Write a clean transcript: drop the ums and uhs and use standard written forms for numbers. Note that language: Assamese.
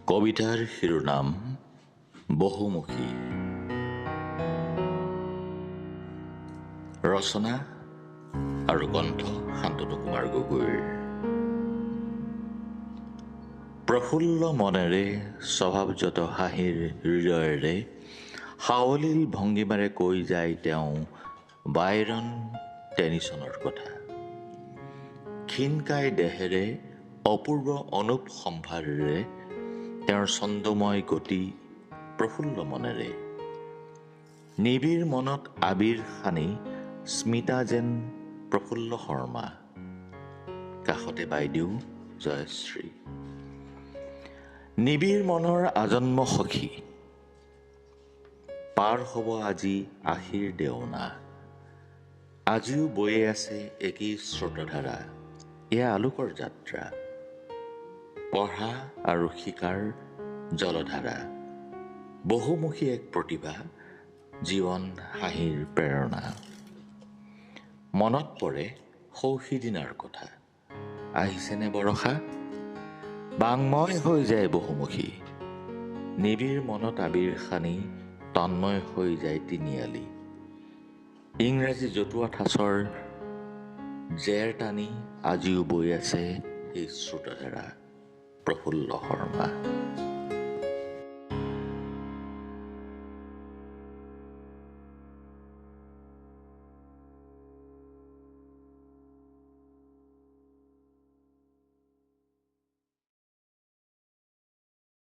কবিতাৰ শিৰোনাম বহুমুখী। ৰচনা আৰু কণ্ঠ শান্তনু কুমাৰ গগৈৰ। প্ৰফুল্ল মনেৰে স্বভাৱজত হাঁহিৰ হৃদয়েৰে সাৱলীল ভংগীমাৰে কৈ যায় তেওঁ বাইৰন টেনিছনৰ কথা। ক্ষীণকায় দেহেৰে অপূৰ্ব অনুপ সম্ভাৰেৰে তেওঁৰ ছন্দময় গতি প্ৰফুল্ল মনেৰে নিবিড় মনত আবিৰ সানি স্মিতা যেন প্ৰফুল্ল শৰ্মা, কাষতে বাইদেউ জয়শ্ৰী। নিবিড় মনৰ আজন্ম সখী, পাৰ হ'ব আজি আশীৰ দেওনা। আজিও বয়ে আছে একেই স্ৰোতধাৰা, এয়া আলোকৰ যাত্ৰা। পঢ়া আৰু শিকাৰ জলধাৰা, বহুমুখী এক প্ৰতিভা, জীৱন হাঁহিৰ প্ৰেৰণা। মনত পৰে সৌ সিদিনাৰ কথা, আহিছেনে বৰষা? বাংময় হৈ যায় বহুমুখী, নিবিড় মনত আবিৰ সানি তন্ময় হৈ যায় তিনিআলি। ইংৰাজী জতুৱা ঠাঁচৰ জেৰ টানি আজিও বৈ আছে সেই স্ৰোতধাৰা, প্ৰফুল্ল শৰ্মা।